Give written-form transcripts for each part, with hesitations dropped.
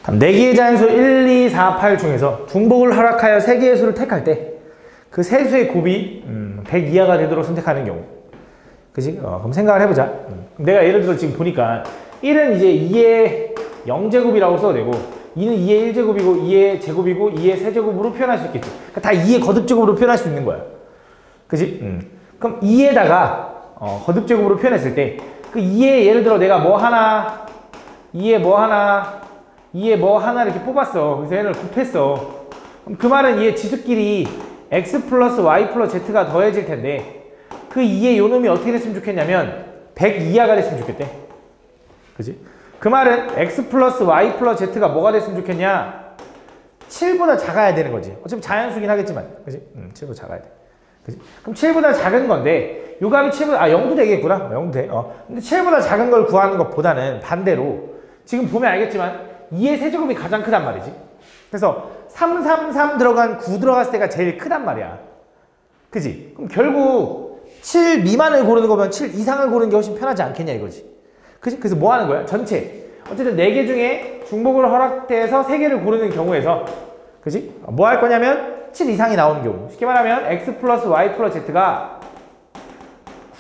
다음 4개의 자연수 1, 2, 4, 8 중에서 중복을 허락하여 3개의 수를 택할 때 그 세 수의 곱이 100 이하가 되도록 선택하는 경우. 그지? 그럼 생각을 해보자. 내가 예를 들어 지금 보니까 1은 이제 2의 0제곱이라고 써도 되고 2는 2의 1제곱이고 2의 제곱이고 2의 세제곱으로 표현할 수 있겠지. 그러니까 다 2의 거듭제곱으로 표현할 수 있는 거야. 그지? 그럼 2에다가 거듭제곱으로 표현했을 때 그 2에 예를 들어 내가 뭐 하나 2에 뭐 하나 2에 뭐 하나 이렇게 뽑았어. 그래서 얘를 곱했어. 그럼 그 말은 2의 지수끼리 x 플러스 y 플러스 z가 더해질 텐데 그 2의 요놈이 어떻게 됐으면 좋겠냐면 100 이하가 됐으면 좋겠대. 그지? 그 말은 x 플러스 y 플러스 z가 뭐가 됐으면 좋겠냐? 7보다 작아야 되는 거지. 어차피 자연수긴 하겠지만. 그지? 7보다 작아야 돼. 그지? 그럼 7보다 작은 건데 요 값이 7보다 0도 되겠구나. 0도 돼. 근데 7보다 작은 걸 구하는 것보다는 반대로 지금 보면 알겠지만 2의 세제곱이 가장 크단 말이지. 그래서 3, 3, 3 들어간 9 들어갔을 때가 제일 크단 말이야. 그지? 그럼 결국 7 미만을 고르는 거면 7 이상을 고르는 게 훨씬 편하지 않겠냐 이거지. 그지? 그래서 뭐 하는 거야? 전체. 어쨌든 4개 중에 중복을 허락돼서 3개를 고르는 경우에서 그지? 뭐 할 거냐면 7 이상이 나오는 경우. 쉽게 말하면 x 플러스 y 플러스 z가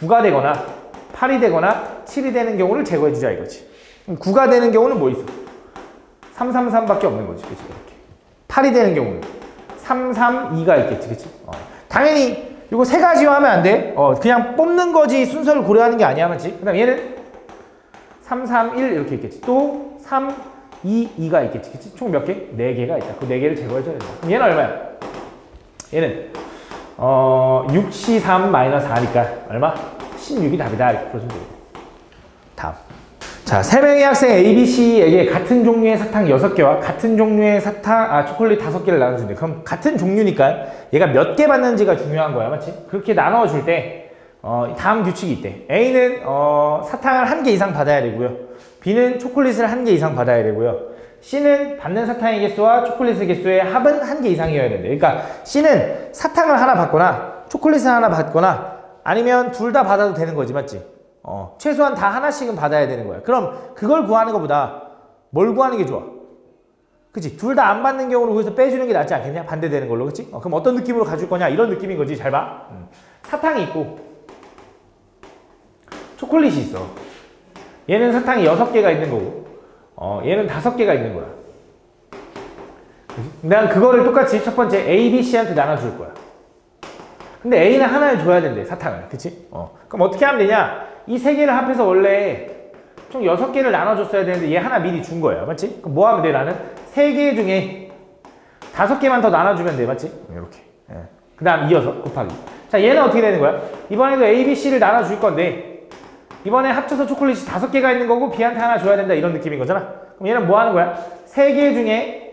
9가 되거나 8이 되거나 7이 되는 경우를 제거해주자 이거지. 그럼 9가 되는 경우는 뭐 있어? 3, 3, 3밖에 없는 거지. 그치? 이렇게. 8이 되는 경우는 3, 3, 2가 있겠지. 그치? 당연히 이거 세 가지로 하면 안 돼. 그냥 뽑는 거지 순서를 고려하는 게 아니야. 맞지? 그 다음 얘는 3, 3, 1 이렇게 있겠지. 또 3, 2, 2가 있겠지. 그치? 총 몇 개? 4개가 있다. 그 4개를 제거해줘야 된다. 그럼 얘는 얼마야? 얘는 6C3 마이너스 4니까 얼마? 16이 답이다. 이렇게 풀어주면 되겠다. 다음. 자, 3명의 학생 A, B, C에게 같은 종류의 사탕 6개와 같은 종류의 초콜릿 5개를 나눠준대. 그럼 같은 종류니까 얘가 몇 개 받는지가 중요한 거야. 맞지? 그렇게 나눠줄 때 다음 규칙이 있대. A는 사탕을 1개 이상 받아야 되고요. B는 초콜릿을 1개 이상 받아야 되고요. C는 받는 사탕의 개수와 초콜릿의 개수의 합은 1개 이상이어야 된대. 그러니까 C는 사탕을 하나 받거나 초콜릿을 하나 받거나 아니면 둘 다 받아도 되는 거지. 맞지? 최소한 다 하나씩은 받아야 되는 거야. 그럼 그걸 구하는 것보다 뭘 구하는 게 좋아? 그치? 둘 다 안 받는 경우로 거기서 빼주는 게 낫지 않겠냐? 반대되는 걸로. 그치? 그럼 어떤 느낌으로 가줄 거냐? 이런 느낌인 거지. 잘 봐. 사탕이 있고 초콜릿이 있어. 얘는 사탕이 6개가 있는 거고 얘는 5개가 있는 거야. 난 그거를 똑같이 첫 번째 A, B, C한테 나눠줄 거야. 근데 A는 하나를 줘야 된대. 사탕을. 그치? 그럼 어떻게 하면 되냐? 이 3개를 합해서 원래 총 6개를 나눠줬어야 되는데 얘 하나 미리 준 거예요. 맞지? 그럼 뭐 하면 돼? 나는 3개 중에 5개만 더 나눠주면 돼. 맞지? 이렇게. 그 다음 이어서 곱하기. 자, 얘는 어떻게 되는 거야? 이번에도 A, B, C를 나눠줄 건데 이번에 합쳐서 초콜릿이 5개가 있는 거고 B한테 하나 줘야 된다. 이런 느낌인 거잖아. 그럼 얘는 뭐 하는 거야? 3개 중에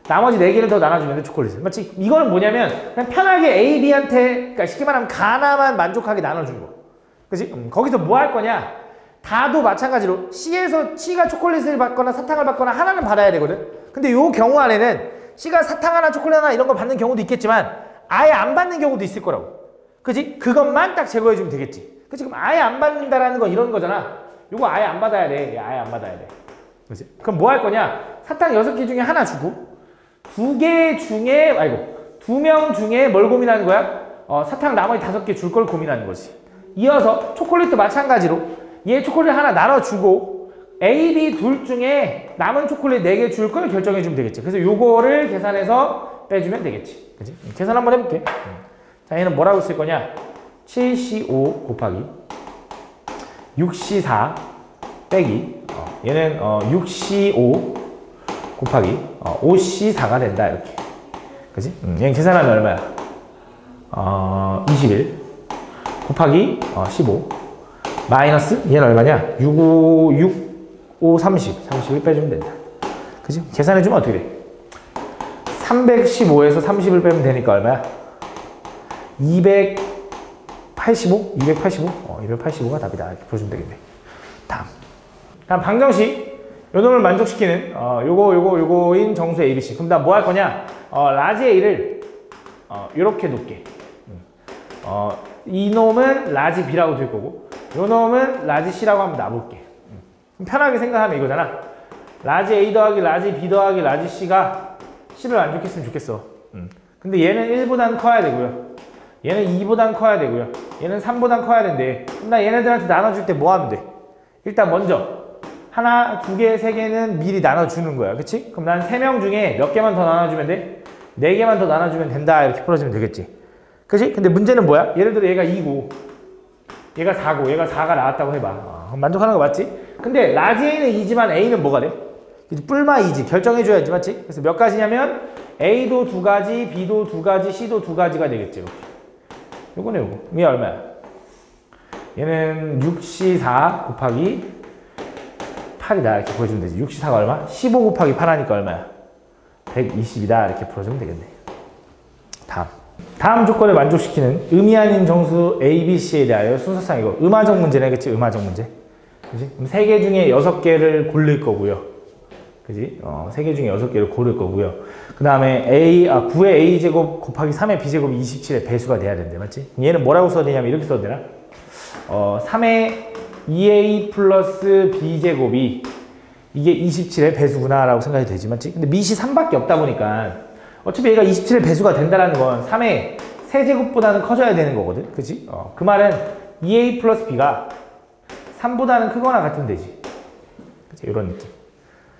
나머지 4개를 더 나눠주면 돼. 초콜릿을. 맞지? 이거는 뭐냐면 그냥 편하게 A, B한테 그러니까 쉽게 말하면 하나만 만족하게 나눠준 거. 그치? 거기서 뭐 할 거냐? 다도 마찬가지로 C가 초콜릿을 받거나 사탕을 받거나 하나는 받아야 되거든. 근데 요 경우 안에는 C가 사탕 하나 초콜릿 하나 이런 거 받는 경우도 있겠지만 아예 안 받는 경우도 있을 거라고. 그치? 그것만 딱 제거해주면 되겠지. 그치? 그럼 아예 안 받는다라는 건 이런 거잖아. 요거 아예 안 받아야 돼. 아예 안 받아야 돼. 그치? 그럼 뭐 할 거냐? 사탕 6개 중에 하나 주고 2명 중에 뭘 고민하는 거야? 사탕 나머지 5개 줄 걸 고민하는 거지. 이어서 초콜릿도 마찬가지로 얘 초콜릿 하나 나눠주고 A, B 둘 중에 남은 초콜릿 4개 줄 걸 결정해주면 되겠지. 그래서 요거를 계산해서 빼주면 되겠지. 그치? 계산 한번 해볼게. 자, 얘는 뭐라고 쓸 거냐? 7C5 곱하기 6C4 빼기 얘는 6C5 곱하기 5C4가 된다. 이렇게. 그치? 얘는 계산하면 얼마야? 21 곱하기 15 마이너스 얘는 얼마냐? 6, 5, 6, 5, 30 30을 빼주면 된다. 그치? 계산해주면 어떻게 돼? 315에서 30을 빼면 되니까 얼마야? 285? 285? 285가 답이다. 이렇게 풀어주면 되겠네. 다음 방정식 요 놈을 만족시키는 요거인 정수 ABC. 그럼 나 뭐 할 거냐? 라지 A를 요렇게 놓을게. 이 놈은 라지 B라고 둘 거고 요 놈은 라지 C라고 한번 놔볼게. 편하게 생각하면 이거잖아. 라지 A 더하기 라지 B 더하기 라지 C가 10을 만족했으면 좋겠어. 근데 얘는 1보단 커야 되고요. 얘는 2보단 커야 되고요. 얘는 3보단 커야 된대. 그럼 나 얘네들한테 나눠줄 때 뭐 하면 돼? 일단 먼저 하나, 두 개, 세 개는 미리 나눠주는 거야. 그치? 그럼 난 3명 중에 몇 개만 더 나눠주면 돼? 4개만 더 나눠주면 된다. 이렇게 풀어주면 되겠지. 그치? 근데 문제는 뭐야? 예를 들어 얘가 2고 얘가 4고 얘가 4가 나왔다고 해봐. 만족하는 거 맞지? 근데 라지 A는 2지만 A는 뭐가 돼? 뿔마 2지. 결정해줘야지. 맞지? 그래서 몇 가지냐면 A도 2가지, B도 2가지, C도 2가지가 되겠지. 이렇게. 요거네 요거. 이게 얼마야? 얘는 6C4 곱하기 8이다. 이렇게 보여주면 되지. 6C4가 얼마? 15 곱하기 8 하니까 얼마야? 120이다. 이렇게 풀어주면 되겠네. 다음 조건을 만족시키는 의미 아닌 정수 A, B, C에 대하여 순서상 이거 음화적 문제네. 그치? 음화적 문제. 그치? 그럼 3개 중에 6개를 고를 거고요. 그치? 3개 중에 6개를 고를 거고요. 그 다음에 9의 A제곱 곱하기 3의 B제곱이 27의 배수가 돼야 된대. 맞지? 얘는 뭐라고 써야 되냐면 이렇게 써도 되나? 3의 2A 플러스 B제곱이 이게 27의 배수구나 라고 생각이 되지. 맞지? 근데 밑이 3밖에 없다 보니까 어차피 얘가 27의 배수가 된다는 건 3의 세제곱보다는 커져야 되는 거거든. 그치? 그 말은 2A 플러스 B가 3보다는 크거나 같으면 되지. 그치? 이런 느낌.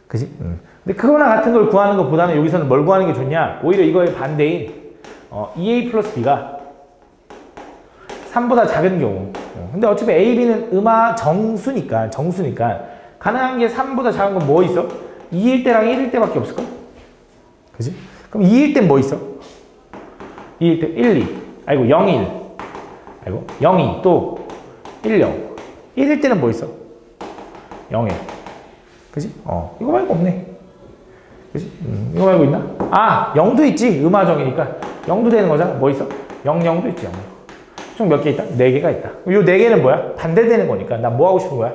그치? 근데 크거나 같은 걸 구하는 것보다는 여기서는 뭘 구하는 게 좋냐? 오히려 이거의 반대인 2A 플러스 B가 3보다 작은 경우. 근데 어차피 A, B는 정수니까 가능한 게 3보다 작은 건 뭐 있어? 2일 때랑 1일 때밖에 없을까? 그치? 그럼 2일 땐 뭐 있어? 2일 때 1, 2 아이고 0, 1 아이고 0, 2 또 1, 0 1일 때는 뭐 있어? 0, 1 그치? 이거 말고 없네. 그치? 이거 말고 있나? 0도 있지. 음화정이니까 0도 되는 거잖아. 뭐 있어? 0, 0도 있지. 0. 총 몇 개 있다? 4개가 있다. 이 4개는 뭐야? 반대되는 거니까 난 뭐 하고 싶은 거야?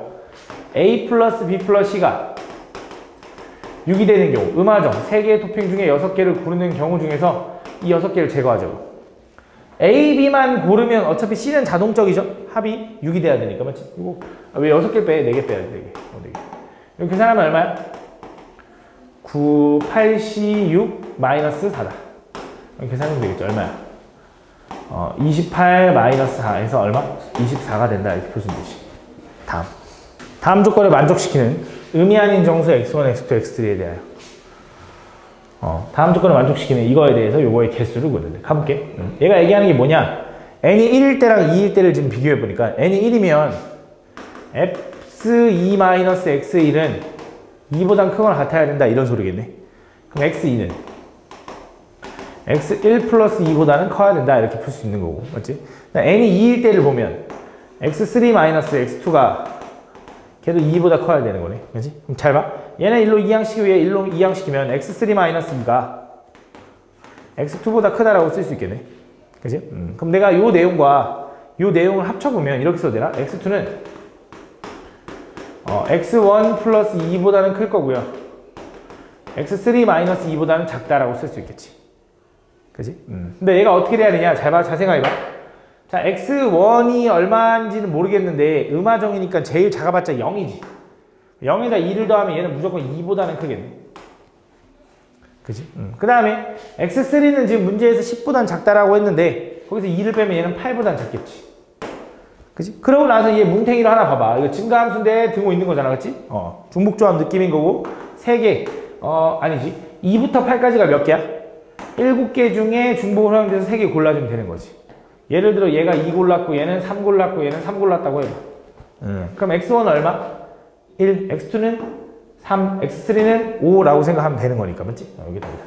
A 플러스 B 플러스 C가 6이 되는 경우 음화정 3개의 토핑 중에 6개를 고르는 경우 중에서 이 6개를 제거하자고. A, B만 고르면 어차피 C는 자동적이죠? 합이 6이 돼야 되니까 맞지? 이거 왜 6개 빼? 4개 빼야 돼. 4개. 이렇게 계산하면 얼마야? 9, 8, C, 6, 마이너스 4다. 이렇게 계산하면 되겠죠? 얼마야? 28 마이너스 4에서 얼마? 24가 된다. 이렇게 표시면 되지. 다음 조건을 만족시키는 의미 아닌 정수 x1, x2, x3에 대하여 다음 조건을 만족시키는 이거에 대해서 요거의 개수를 구하는데 가볼게. 얘가 얘기하는 게 뭐냐? n이 1일 때랑 2일 때를 지금 비교해 보니까 n이 1이면 x2-x1은 2보다 크거나 같아야 된다 이런 소리겠네. 그럼 x2는 x1 플러스 2보다는 커야 된다 이렇게 풀 수 있는 거고 맞지? n이 2일 때를 보면 x3 마이너스 x2가 걔도 2보다 커야 되는 거네. 그치? 그럼 잘 봐. 얘는 1로 이항시키고 얘 1로 이항시키면 x3-2가 x2보다 크다라고 쓸 수 있겠네. 그치? 그럼 내가 요 내용과 요 내용을 합쳐보면 이렇게 써도 되나? x2는 x1 플러스 2보다는 클 거고요. x3-2보다는 작다라고 쓸 수 있겠지. 그치? 근데 얘가 어떻게 돼야 되냐? 잘 봐. 잘 생각해봐. 자, x1이 얼마인지는 모르겠는데 음화정이니까 제일 작아봤자 0이지. 0에다 2를 더하면 얘는 무조건 2보다는 크겠네. 그치? 그 다음에 x3는 지금 문제에서 10보다는 작다라고 했는데 거기서 2를 빼면 얘는 8보다는 작겠지. 그치? 그러고 나서 얘 뭉탱이를 하나 봐봐. 이거 증가함수인데 등호 있는 거잖아. 그치? 중복조합 느낌인 거고 3개 아니지 2부터 8까지가 몇 개야? 7개 중에 중복을 활용돼서 3개 골라주면 되는 거지. 예를 들어 얘가 2 골랐고 얘는 3 골랐고 얘는 3 골랐다고 해봐. 그럼 x1은 얼마? 1, x2는 3, x3는 5라고 생각하면 되는 거니까 맞지? 여기 답이다.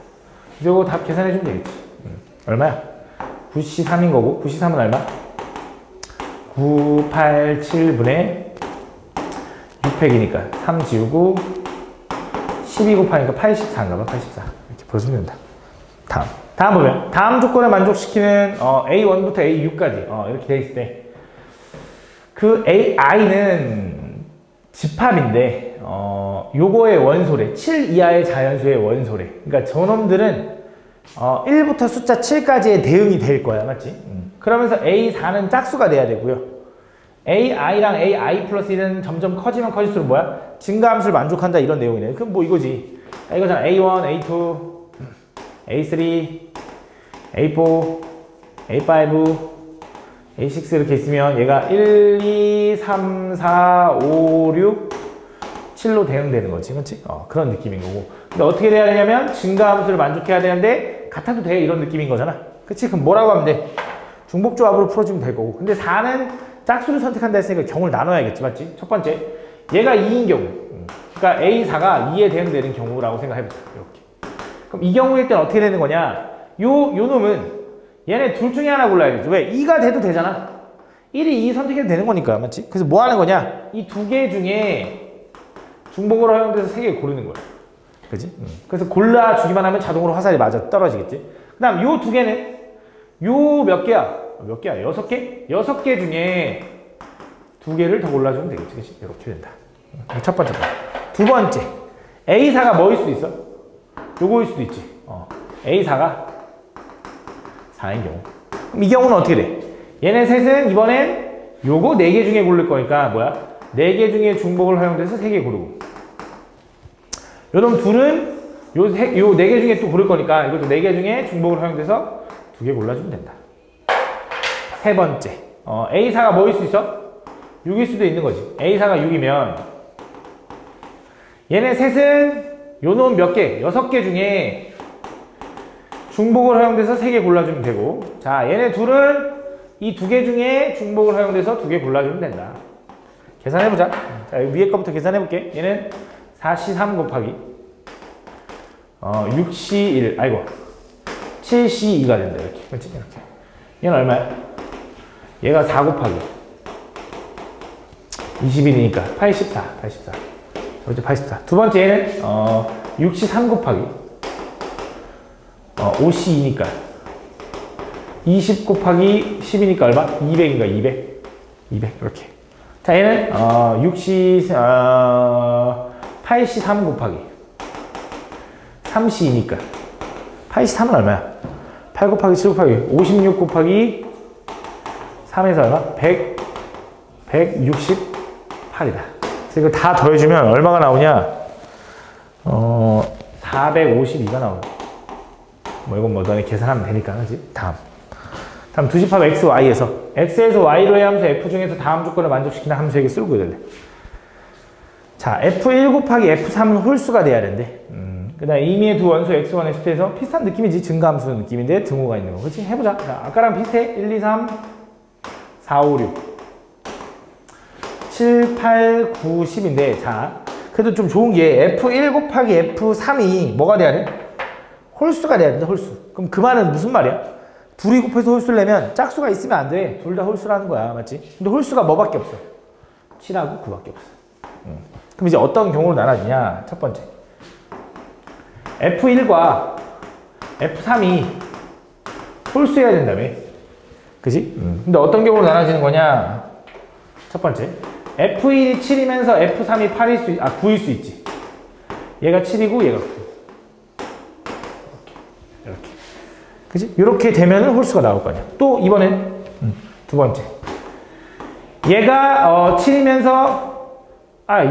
이거 답 계산해주면 되겠지. 얼마야? 9C 3인 거고 9C 3은 얼마? 9, 8, 7분의 600이니까 3 지우고 12 곱하니까 84인가 봐. 84 이렇게 풀어주면 된다. 다음 보면 다음 조건을 만족시키는 A1부터 A6까지 이렇게 돼 있을 때 그 AI는 집합인데 요거의 원소래 7 이하의 자연수의 원소래. 그러니까 저놈들은 1부터 숫자 7까지의 대응이 될 거야. 맞지? 그러면서 A4는 짝수가 돼야 되고요. AI랑 AI 플러스 1은 점점 커지면 커질수록 뭐야? 증가함수를 만족한다 이런 내용이네. 그럼 뭐 이거지. 이거잖아. A1, A2, A3, A4, A5, A6 이렇게 있으면 얘가 1, 2, 3, 4, 5, 6, 7로 대응되는 거지. 그렇지? 그런 느낌인 거고. 근데 어떻게 돼야 되냐면 증가함수를 만족해야 되는데 같아도 돼. 이런 느낌인 거잖아. 그치? 그럼 뭐라고 하면 돼? 중복조합으로 풀어주면 될 거고. 근데 4는 짝수를 선택한다 했으니까 경우를 나눠야겠지. 맞지? 첫 번째. 얘가 2인 경우. 그러니까 A4가 2에 대응되는 경우라고 생각해보자. 이렇게. 그럼 이 경우일 땐 어떻게 되는 거냐? 요 놈은 얘네 둘 중에 하나 골라야 되지. 왜? 2가 돼도 되잖아. 1이 2 선택해도 되는 거니까. 맞지? 그래서 뭐 하는 거냐? 이 두 개 중에 중복으로 허용돼서 3개 고르는 거야. 그지? 그래서 골라주기만 하면 자동으로 화살이 맞아 떨어지겠지. 그 다음 요 두 개는 요 몇 개야? 몇 개야? 6개? 6개 중에 두 개를 더 골라주면 되겠지. 그치? 이렇게 된다. 첫 번째 거. 두 번째. A4가 뭐일 수도 있어? 요거일 수도 있지. A4가 4인 경우. 그럼 이 경우는 어떻게 돼? 얘네 셋은 이번엔 요거 4개 중에 고를 거니까 뭐야? 4개 중에 중복을 허용돼서 3개 고르고. 요놈 둘은 요 4개 중에 또 고를 거니까 이것도 4개 중에 중복을 허용돼서 2개 골라주면 된다. 세 번째. A4가 뭐일 수 있어? 6일 수도 있는 거지. A4가 6이면 얘네 셋은 요놈 몇 개? 6개 중에 중복을 허용돼서 3개 골라주면 되고, 자 얘네 둘은 이 2개 중에 중복을 허용돼서 2개 골라주면 된다. 계산해보자. 자 위에 거부터 계산해볼게. 얘는 4C3 곱하기 6C1 아이고 7C2가 된다. 이렇게. 그렇지? 이렇게. 얘는 얼마야? 얘가 4 곱하기 21이니까 84. 그렇죠? 84. 두 번째 얘는 6C3 곱하기 5C2니까 20 곱하기 10이니까 얼마? 200인가? 200 이렇게. 자 얘는 8C3 곱하기 3C2니까 8C3은 얼마야? 8 곱하기 7 곱하기 56 곱하기 3에서 얼마? 168이다. 그래서 이거 다 더해주면 얼마가 나오냐? 452가 나오네. 뭐 이건 뭐 너네 계산하면 되니까. 그지? 다음 2집합 x, y에서 x에서 y로의 함수 f 중에서 다음 조건을 만족시키는 함수에게 쓰고 있는데, 자 f1 곱하기 f3은 홀수가 돼야 된대. 그 다음에 임의의 두 원수 x1, x2에서 비슷한 느낌이지. 증가함수 느낌인데 등호가 있는 거. 그렇지? 해보자. 자, 아까랑 비슷해. 1, 2, 3, 4, 5, 6 7, 8, 9, 10인데 자 그래도 좀 좋은 게 f1 곱하기 f3이 뭐가 돼야 돼? 홀수가 돼야 된다. 홀수. 그럼 그 말은 무슨 말이야? 둘이 곱해서 홀수를 내면 짝수가 있으면 안 돼. 둘 다 홀수라는 거야. 맞지? 근데 홀수가 뭐밖에 없어? 7하고 9밖에 없어. 그럼 이제 어떤 경우로 나눠지냐? 첫 번째 F1과 F3이 홀수여야 된다며. 그지? 근데 어떤 경우로 나눠지는 거냐? 첫 번째 F1이 7이면서 F3이 9일 수 있지. 얘가 7이고 얘가 9. 이렇게. 그지? 이렇게 되면은 홀수가 나올 거 아니야. 또 이번엔 두 번째 얘가 7이면서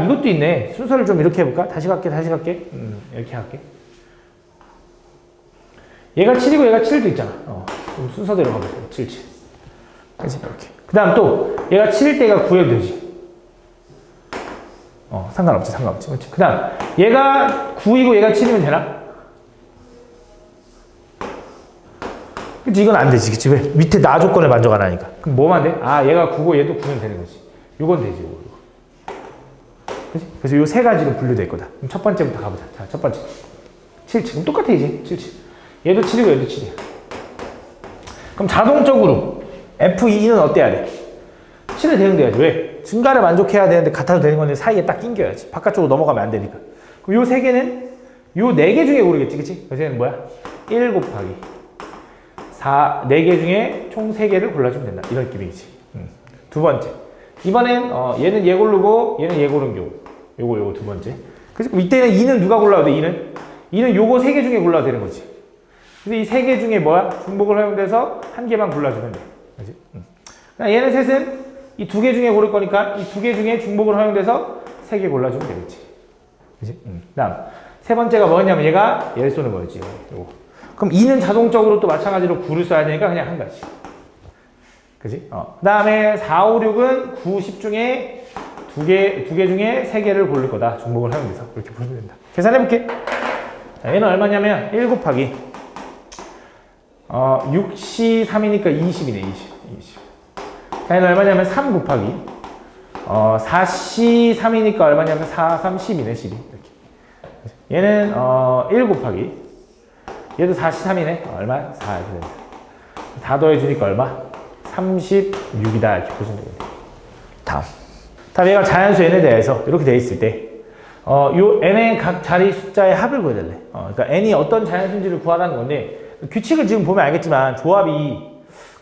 이것도 있네. 순서를 좀 이렇게 해볼까? 다시 갈게. 이렇게 할게. 얘가 7이고 얘가 7도 있잖아. 순서대로 가볼게. 7. 그치? 이렇게. 그 다음 또 얘가 7일 때 얘가 9해도 되지. 상관없지. 그치? 그 다음 얘가 9이고 얘가 7이면 되나? 그치? 이건 안 되지. 그치? 왜? 밑에 나 조건을 만족 안 하니까. 그럼 뭐만 돼? 얘가 9고 얘도 9면 되는 거지. 요건 되지. 요거. 그치? 그래서 요 세 가지로 분류될 거다. 그럼 첫 번째부터 가보자. 자, 첫 번째 7. 그럼 똑같아 이제. 7. 얘도 7이고 얘도 7이야. 그럼 자동적으로 F2는 어때야 돼? 7에 대응돼야지. 왜? 증가를 만족해야 되는데 같아도 되는 건데 사이에 딱 낑겨야지. 바깥쪽으로 넘어가면 안 되니까. 그럼 요 세 개는 요 4개 중에 고르겠지. 그치? 그래서 얘는 뭐야? 1 곱하기 4, 4개 중에 총 3개를 골라주면 된다. 이런 느낌이지. 두 번째. 이번엔 얘는 얘 고르고 얘는 얘 고른 경우. 요거 두 번째. 그래서 이때는 2는 누가 골라도 돼? 2는 요거 3개 중에 골라도 되는 거지. 그래서 이 3개 중에 뭐야? 중복을 허용돼서 한 개만 골라주면 돼. 그치? 얘는 셋은 이 두 개 중에 고를 거니까 이 두 개 중에 중복을 허용돼서 3개 골라주면 되겠지. 그치? 다음. 세 번째가 뭐였냐면 얘가 얘를 쏘는 거였지. 요거. 그럼 2는 자동적으로 또 마찬가지로 9를 써야 되니까 그냥 한 가지. 그치? 그 다음에 4, 5, 6은 9, 10 중에 두 개 중에 3개를 고를 거다. 중복을 허용돼서. 이렇게 보시면 된다. 계산해볼게. 자, 얘는 얼마냐면 1 곱하기 6시 3이니까 20이네. 20. 자, 얘는 얼마냐면 3 곱하기 4시 3이니까 얼마냐면 4, 3, 10이네. 12. 이렇게. 얘는 1 곱하기 얘도 4시 3이네. 얼마? 4. 이렇게 다 더해주니까 얼마? 36이다. 이렇게 보시면 되겠네. 다음 얘가 자연수 n에 대해서 이렇게 돼 있을 때 요 n의 각 자리 숫자의 합을 구해달래. 그러니까 n이 어떤 자연수인지를 구하라는 건데 규칙을 지금 보면 알겠지만 조합이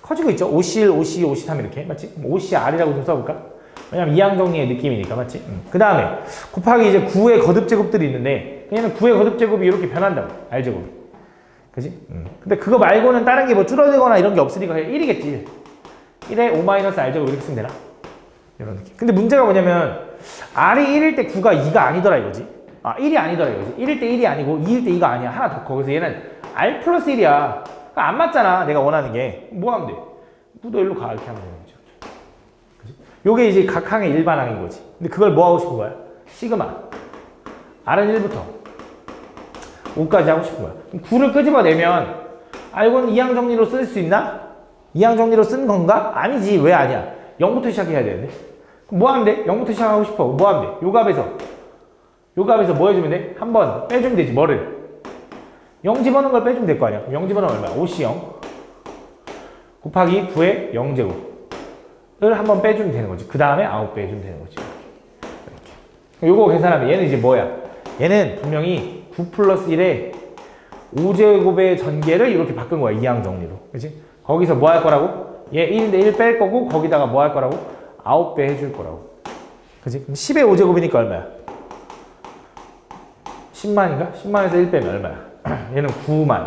커지고 있죠. OC1, OC2, OC3 이렇게 맞지? OCR이라고 좀 써볼까? 왜냐면 이항정리의 느낌이니까 맞지? 그 다음에 곱하기 이제 9의 거듭제곱들이 있는데 얘는 9의 거듭제곱이 이렇게 변한다고. R제곱이. 그지? 근데 그거 말고는 다른 게 뭐 줄어들거나 이런 게 없으니까 그냥 1이겠지. 1에 5-R제곱 이렇게 쓰면 되나? 이런 느낌. 근데 문제가 뭐냐면 R이 1일 때 9가 2가 아니더라 이거지. 1이 아니더라 이거지. 1일 때 1이 아니고 2일 때 2가 아니야. 하나 더 커. 그래서 얘는 R 플러스 1이야. 그러니까 안 맞잖아. 내가 원하는 게. 뭐 하면 돼? 너 일로 가. 이렇게 하면 되는 거지. 그치? 요게 이제 각 항의 일반항인 거지. 근데 그걸 뭐 하고 싶은 거야? 시그마. R은 1부터 5까지 하고 싶은 거야. 그럼 9를 끄집어내면 R은 이항 정리로 쓸 수 있나? 이항 정리로 쓴 건가? 아니지. 왜 아니야? 0부터 시작해야 되는데. 그럼 뭐 하면 돼? 0부터 시작하고 싶어. 뭐 하면 돼? 요 값에서 뭐 해주면 돼? 한 번 빼주면 되지. 뭐를? 0 집어넣은 걸 빼주면 될 거 아니야. 0 집어넣으면 얼마야? 5C0 곱하기 9의 0제곱을 한 번 빼주면 되는 거지. 그 다음에 9 빼주면 되는 거지. 이렇게. 요거 계산하면 얘는 이제 뭐야? 얘는 분명히 9 플러스 1에 5제곱의 전개를 이렇게 바꾼 거야. 이항 정리로. 그치? 거기서 뭐 할 거라고? 얘 1인데 1 뺄 거고 거기다가 뭐 할 거라고? 9배 해줄 거라고. 그치? 그럼 10의 5제곱이니까 얼마야? 10만인가? 10만에서 1 빼면 얼마야? 얘는 9만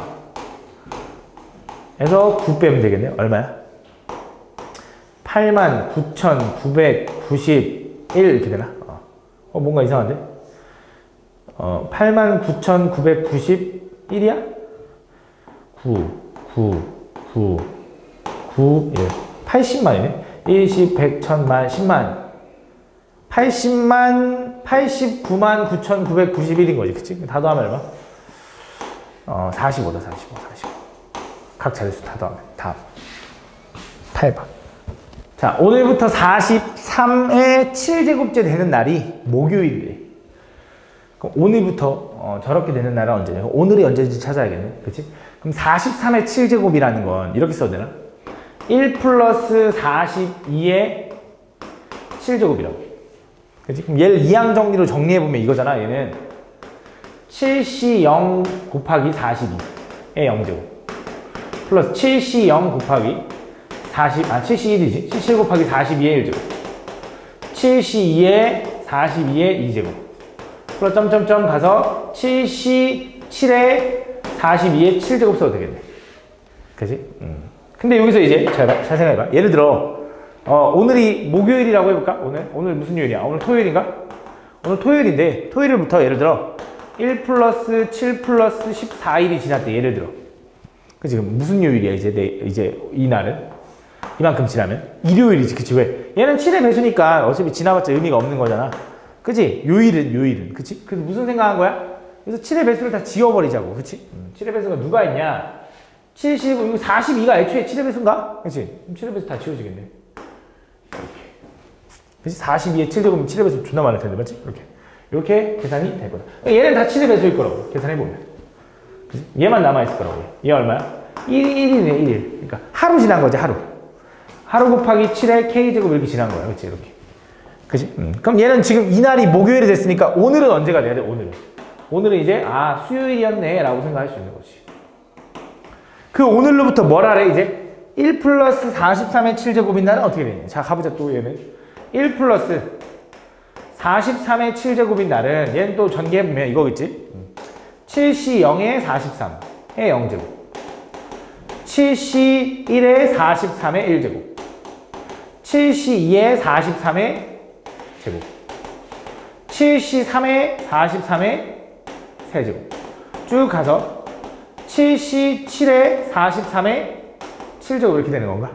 에서 9 빼면 되겠네. 얼마야? 89,991 이렇게 되나? 뭔가 이상한데? 89,991이야? 9, 1. 80만이네? 1, 10, 100, 1000만, 10만. 89만 9,991인 거지. 그치? 다 더하면 얼마? 45다, 45. 각 자릿수 다 더하면. 다음. 8번. 자, 오늘부터 43의 7제곱째 되는 날이 목요일이래. 그럼 오늘부터 저렇게 되는 날은 언제냐? 오늘이 언제인지 찾아야겠네. 그치? 그럼 43의 7제곱이라는 건 이렇게 써도 되나? 1 플러스 42의 7제곱이라고. 그치? 그럼 얘를 이항 정리로 정리해보면 이거잖아. 얘는 7C0 곱하기 42의 0제곱 플러스 7C0 곱하기 7C1이지. 77 곱하기 42의 1제곱 7C2의 42의 2제곱 플러스 점점점 가서 7C7의 42의 7제곱 써도 되겠네. 그치? 근데 여기서 이제 잘 생각해봐. 예를 들어 오늘이 목요일이라고 해볼까? 오늘 무슨 요일이야? 오늘 토요일인가? 오늘 토요일인데 토요일부터 예를 들어 1 플러스 7 플러스 14일이 지났대. 예를 들어. 그치? 그럼 무슨 요일이야? 이제 이 날은? 이만큼 지나면? 일요일이지. 그치? 왜? 얘는 7의 배수니까 어차피 지나봤자 의미가 없는 거잖아. 그치? 요일은. 그치? 그래서 무슨 생각한 거야? 그래서 7의 배수를 다 지워버리자고. 그치? 7의 배수가 누가 있냐? 70, 42가 애초에 7의 배수인가? 그치? 그럼 7의 배수 다 지워지겠네. 이렇게. 그치? 42에 7제곱이면 7의 배수 존나 많을 텐데, 맞지? 이렇게 계산이 될 거다. 얘는 다 7의 배수일 거라고. 계산해보면. 그치? 얘만 남아있을 거라고. 얘 얼마야? 1일이네, 1일. 그러니까 하루 지난 거지, 하루. 하루 곱하기 7의 K제곱 이렇게 지난 거야. 그치? 이렇게. 그치? 그럼 얘는 지금 이날이 목요일이 됐으니까 오늘은 언제가 돼야 돼? 오늘은 이제 수요일이었네 라고 생각할 수 있는 거지. 그 오늘로부터 뭘 하래? 이제 1 플러스 43의 7제곱인 날은 어떻게 되냐? 자, 가보자. 또 얘는 1 플러스 43의 7제곱인 날은 얘는 또 전개해보면 이거겠지? 7C0의 43의 0제곱 7C1의 43의 1제곱 7C2의 43의 제곱. 7C3의 43의 세제곱. 쭉 가서 7C7의 43의 7제곱 이렇게 되는 건가?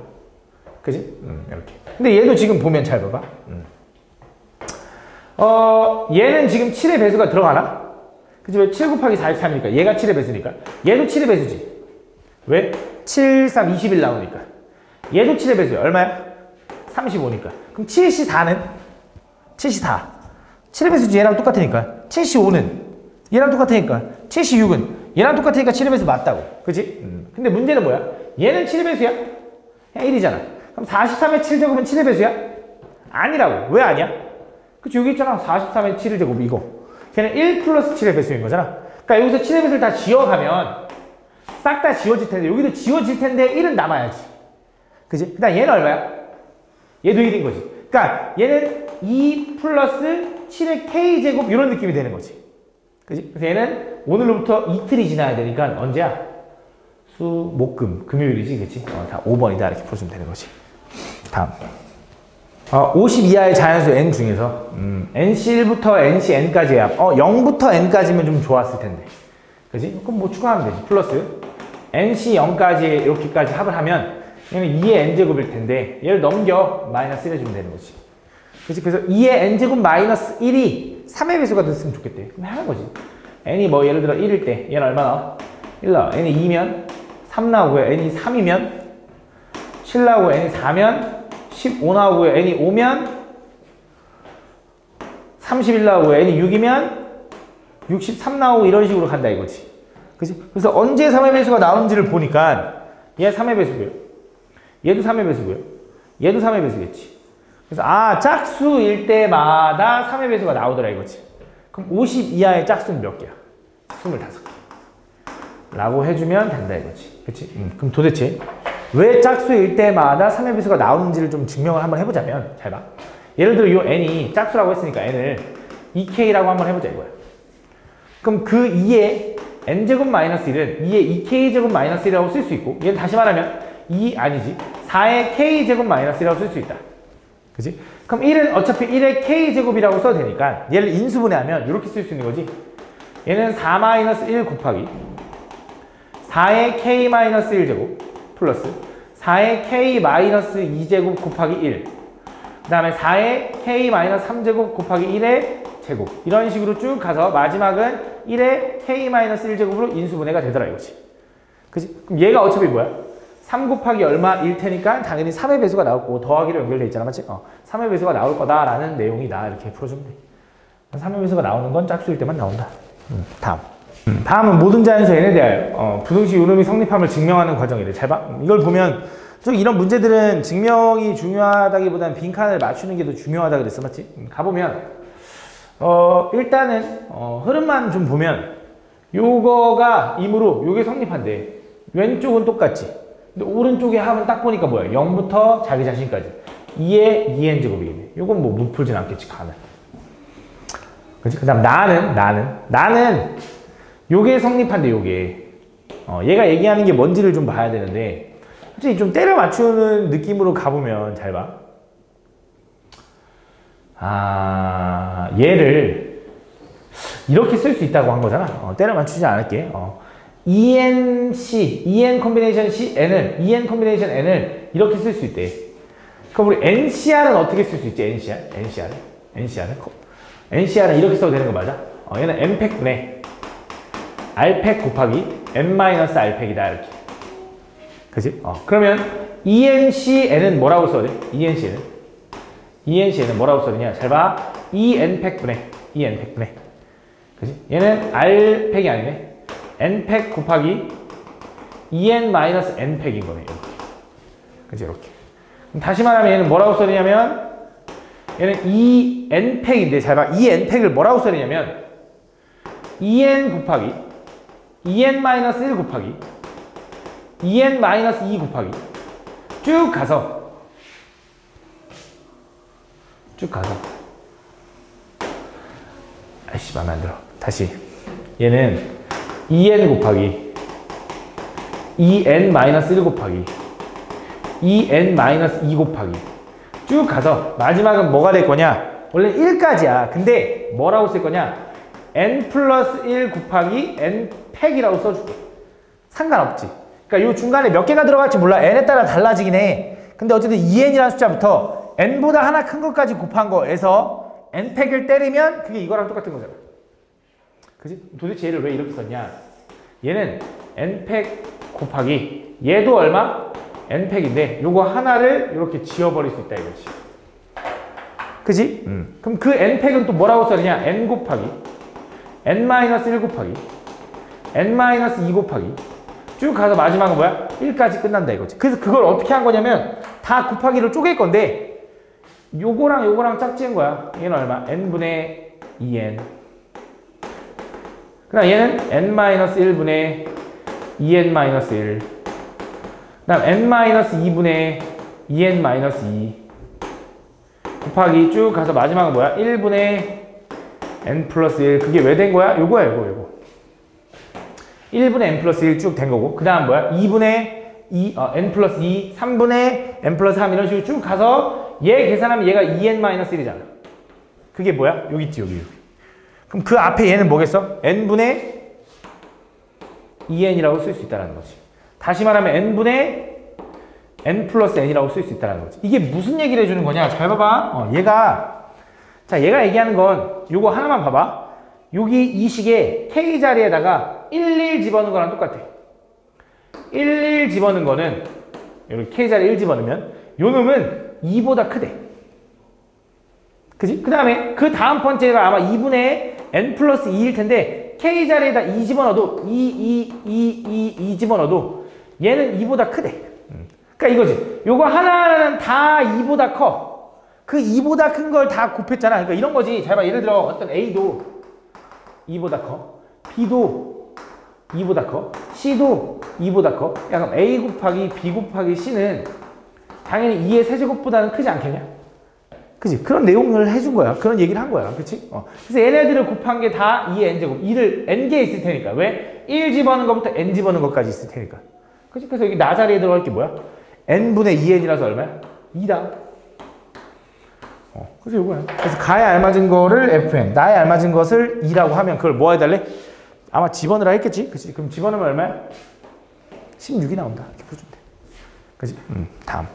그지? 이렇게. 근데 얘도 지금 보면 잘 봐봐. 얘는 지금 7의 배수가 들어가나? 그치? 왜 7 곱하기 43이니까. 얘가 7의 배수니까. 얘도 7의 배수지. 왜? 7, 3, 21 나오니까. 얘도 7의 배수야. 얼마야? 35니까. 그럼 7C4는? 7C4. 7의 배수지. 얘랑 똑같으니까. 7C5는? 얘랑 똑같으니까. 7C6은? 얘랑 똑같으니까 7의 배수 맞다고. 그치? 근데 문제는 뭐야? 얘는 7의 배수야? 1이잖아. 그럼 43의 7제곱은 7의 배수야? 아니라고. 왜 아니야? 그치? 여기 있잖아. 43의 7의 제곱 이거. 걔는 1 플러스 7의 배수인 거잖아. 그러니까 여기서 7의 배수를 다 지워가면 싹 다 지워질 텐데 여기도 지워질 텐데 1은 남아야지. 그치? 그 다음 얘는 얼마야? 얘도 1인 거지. 그러니까 얘는 2 플러스 7의 k제곱 이런 느낌이 되는 거지. 그치? 그래서 얘는 오늘로부터 이틀이 지나야 되니까 언제야? 수, 목, 금. 금요일이지. 그치? 다 5번이다. 이렇게 풀어주면 되는 거지. 다음. 50 이하의 자연수 n 중에서 nc1부터 ncn까지의 합. 0부터 n까지면 좀 좋았을 텐데. 그지? 그럼 뭐 추가하면 되지. 플러스 nc 0까지 이렇게까지 합을 하면 얘는 2의 n제곱일 텐데 얘를 넘겨 마이너스 1 해주면 되는 거지. 그치? 그래서 2의 n제곱 마이너스 1이 3의 배수가 됐으면 좋겠대. 그럼 하는 거지. n이 뭐 예를 들어 1일 때 얘는 얼마 나와? 1 나와. n이 2면 3 나오고요. n이 3이면 7 나오고 n이 4면 15 나오고요. n이 5면 31 나오고요. n이 6이면 63 나오고 이런 식으로 간다 이거지. 그치? 그래서 언제 3의 배수가 나오는지를 보니까 얘 3의 배수고요. 얘도 3의 배수고요. 얘도 3의 배수겠지. 그래서 짝수일 때마다 3의 배수가 나오더라 이거지. 그럼 50 이하의 짝수는 몇 개야? 25개. 라고 해주면 된다 이거지. 그치? 그럼 도대체 왜 짝수일 때마다 3의 배수가 나오는지를 좀 증명을 한번 해보자면 잘 봐. 예를 들어 이 n이 짝수라고 했으니까 n을 2k라고 한번 해보자 이거야. 그럼 그 2의 n제곱 마이너스 1은 2의 2k제곱 마이너스 1이라고 쓸 수 있고 얘는 다시 말하면 4의 k제곱 마이너스 1이라고 쓸 수 있다. 그치? 그럼 1은 어차피 1의 k제곱이라고 써도 되니까 얘를 인수분해하면 이렇게 쓸 수 있는 거지. 얘는 4-1 곱하기 4의 k-1제곱 플러스 4의 k-2제곱 곱하기 1 그 다음에 4의 k-3제곱 곱하기 1의 제곱 이런 식으로 쭉 가서 마지막은 1의 k-1제곱으로 인수분해가 되더라 이거지. 그치? 그럼 얘가 어차피 뭐야? 3 곱하기 얼마일 테니까 당연히 3의 배수가 나올 거고 더하기로 연결돼 있잖아 맞지? 3의 배수가 나올 거다라는 내용이다 이렇게 풀어주면 돼. 3의 배수가 나오는 건 짝수일 때만 나온다. 다음은 모든 자연수 n에 대하여 부등식 요놈이 성립함을 증명하는 과정이래. 잘 봐. 이걸 보면 이런 문제들은 증명이 중요하다기보다는 빈칸을 맞추는 게 더 중요하다 그랬어 맞지? 가보면 일단은 흐름만 좀 보면 요거가 임으로 요게 성립한대. 왼쪽은 똑같지. 근데 오른쪽의 합은 딱 보니까 뭐야? 0부터 자기 자신까지 2의 2n제곱이겠네. 요건 뭐 못 풀진 않겠지 간을. 그치? 그 다음 나는 요게 성립한데 요게 얘가 얘기하는 게 뭔지를 좀 봐야 되는데 솔직히 좀 때려 맞추는 느낌으로 가보면 잘 봐. 얘를 이렇게 쓸 수 있다고 한 거잖아. 때려 맞추지 않을게. EN 콤비네이션 C, N을 EN 콤비네이션 N을 이렇게 쓸 수 있대. 그럼 우리 NCR은 어떻게 쓸 수 있지? NCR은 이렇게 써도 되는 거 맞아? 얘는 N팩분의 R팩 곱하기 N-R팩이다 이렇게. 그치? 그러면 ENCN은 뭐라고 써야 돼? ENCN은 뭐라고 써야 되냐? 잘 봐. EN팩분의 그치? 얘는 R팩이 아니네. N팩 곱하기 EN-N팩인 거네. 이렇게. 그치? 이렇게. 그럼 다시 말하면 얘는 뭐라고 써야 되냐면 얘는 EN팩인데 잘 봐. EN팩을 뭐라고 써야 되냐면 EN 곱하기 EN-1 곱하기 EN-2 곱하기 쭉 가서 아이씨 마음에 안 들어. 다시 얘는 EN 곱하기 EN-1 곱하기 EN-2 곱하기 쭉 가서 마지막은 뭐가 될 거냐? 원래 1까지야. 근데 뭐라고 쓸 거냐? n 플러스 1 곱하기 n 팩이라고 써줄게. 상관없지. 그러니까 요 중간에 몇 개가 들어갈지 몰라. n에 따라 달라지긴 해. 근데 어쨌든 2n이라는 숫자부터 n보다 하나 큰 것까지 곱한 거에서 n 팩을 때리면 그게 이거랑 똑같은 거잖아. 그지? 도대체 얘를 왜 이렇게 썼냐? 얘는 n 팩 곱하기 얘도 얼마? n 팩인데 요거 하나를 이렇게 지워버릴 수 있다 이거지. 그지? 그럼 그 n 팩은 또 뭐라고 써느냐? n 곱하기 n-1 곱하기 n-2 곱하기 쭉 가서 마지막은 뭐야? 1까지 끝난다 이거지. 그래서 그걸 어떻게 한 거냐면 다 곱하기를 쪼갤 건데 요거랑 요거랑 짝지은 거야. 얘는 얼마? n분의 2n. 그다음 얘는 n-1분의 2n-1. 그다음 n-2분의 2n-2 곱하기 쭉 가서 마지막은 뭐야? 1분의 n 플러스 1. 그게 왜 된 거야? 요거야 요거. 1분의 n 플러스 1 쭉 된 거고 그 다음 뭐야? 2분의 n 플러스 2, 3분의 n 플러스 3 이런 식으로 쭉 가서 얘 계산하면 얘가 2n-1이잖아. 그게 뭐야? 여기 있지 여기. 그럼 그 앞에 얘는 뭐겠어? n분의 2n이라고 쓸 수 있다는 거지. 다시 말하면 n분의 n 플러스 n이라고 쓸 수 있다는 거지. 이게 무슨 얘기를 해주는 거냐? 잘 봐봐. 얘가 얘기하는 건 요거 하나만 봐봐. 여기 이 식에 k 자리에다가 11 집어넣은 거랑 똑같아. 11 집어넣은 거는 여기 k 자리에 1 집어넣으면 요 놈은 2보다 크대. 그지? 그 다음에 그 다음 번째가 아마 2분의 n 플러스 2일 텐데 k 자리에다 2 집어넣어도 2 집어넣어도 얘는 2보다 크대. 그러니까 이거지. 요거 하나는 다 2보다 커. 그 2보다 큰 걸 다 곱했잖아. 그러니까 이런 거지. 잘 봐. 예를 들어 어떤 A도 2보다 커. B도 2보다 커. C도 2보다 커. 야, 그럼 A 곱하기 B 곱하기 C는 당연히 2의 세제곱보다는 크지 않겠냐? 그치? 그런 내용을 해준 거야. 그런 얘기를 한 거야. 그치? 그래서 얘네들을 곱한 게 다 2의 n제곱. 2를 n개 있을 테니까. 왜? 1 집어넣은 것부터 n 집어넣은 것까지 있을 테니까. 그치? 그래서 여기 나 자리에 들어갈 게 뭐야? n분의 2n이라서 얼마야? 2다. 그래서 이거야. 그래서 가에 알맞은 거를 fn, 나에 알맞은 것을 2라고 하면 그걸 뭐 해달래? 아마 집어넣으라 했겠지? 그치? 그럼 집어넣으면 얼마야? 16이 나온다. 이렇게 풀어주면 돼. 그치? 다음.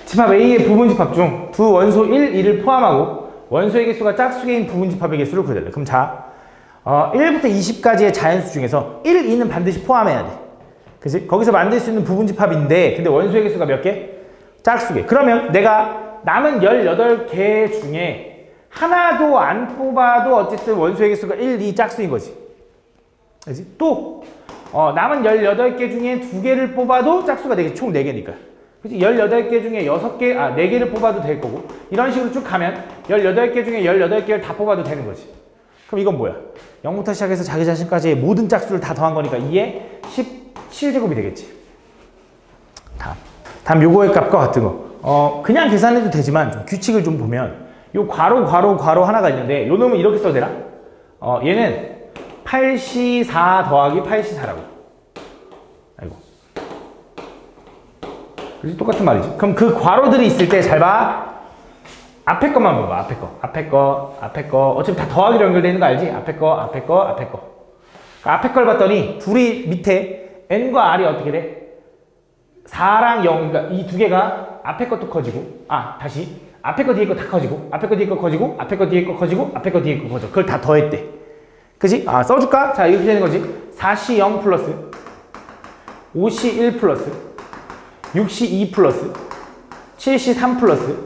집합 A의 부분집합 중 두 원소 1, 2를 포함하고 원소의 개수가 짝수개인 부분집합의 개수를 구해달래. 그럼 자, 1부터 20까지의 자연수 중에서 1, 2는 반드시 포함해야 돼. 그치? 거기서 만들 수 있는 부분집합인데 근데 원소의 개수가 몇 개? 짝수개. 그러면 내가 남은 18개 중에 하나도 안 뽑아도 어쨌든 원소의 개수가 1, 2 짝수인 거지. 그치? 또 남은 18개 중에 2개를 뽑아도 짝수가 되게 총 4개니까. 그치? 18개 중에 4개를 뽑아도 될 거고 이런 식으로 쭉 가면 18개 중에 18개를 다 뽑아도 되는 거지. 그럼 이건 뭐야? 0부터 시작해서 자기 자신까지의 모든 짝수를 다 더한 거니까 2에 17제곱이 되겠지. 다음 요거의 값과 같은 거. 그냥 계산해도 되지만 좀 규칙을 좀 보면 요 괄호 하나가 있는데 요 놈은 이렇게 써도 되나? 얘는 8C4 더하기 8C4라고. 아이고. 그렇지? 똑같은 말이지. 그럼 그 괄호들이 있을 때 잘 봐. 앞에 것만 봐봐. 앞에 거. 어차피 다 더하기로 연결되어 있는 거 알지? 앞에 거. 앞에 걸 봤더니 둘이 밑에 n과 r이 어떻게 돼? 4랑 0, 그러니까 이 두 개가 앞에 것도 커지고, 다시 앞에 거 뒤에 거 다 커지고, 앞에 거 뒤에 거 커지고, 앞에 거 뒤에 거 커지고, 앞에 거 뒤에 거 커져. 그걸 다 더했대. 그지? 써줄까? 자, 이렇게 되는 거지. 4C 0 플러스, 5C 1 플러스, 6C 2 플러스, 7C 3 플러스,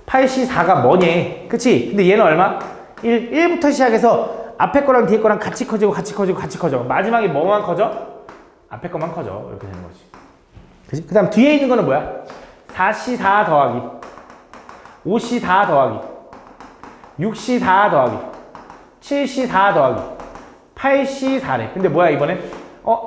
8C 4가 뭐니? 그치? 근데 얘는 얼마? 1부터 시작해서 앞에 거랑 뒤에 거랑 같이 커지고, 같이 커져. 마지막에 뭐만 커져? 앞에 거만 커져. 이렇게 되는 거지. 그치? 그 다음 뒤에 있는 거는 뭐야? 4C4 더하기 5C4 더하기 6C4 더하기 7C4 더하기 8C4래. 근데 뭐야 이번엔?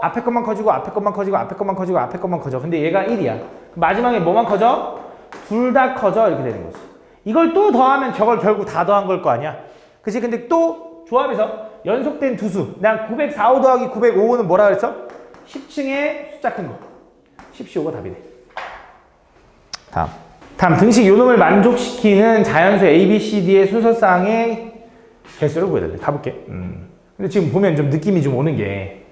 앞에 것만 커지고 앞에 것만 커지고 앞에 것만 커지고 앞에 것만 커져. 근데 얘가 1이야. 마지막에 뭐만 커져? 둘 다 커져. 이렇게 되는 거지. 이걸 또 더하면 저걸 결국 다 더한 걸 거 아니야? 그치? 근데 또 조합해서 연속된 두 수. 난 904호 더하기 905호는 뭐라 그랬어? 10층의 숫자 큰 거. 15가 답이네. 다음 등식 요놈을 만족시키는 자연수 A, B, C, D의 순서쌍의 개수를 구해달래. 가볼게. 근데 지금 보면 좀 느낌이 좀 오는 게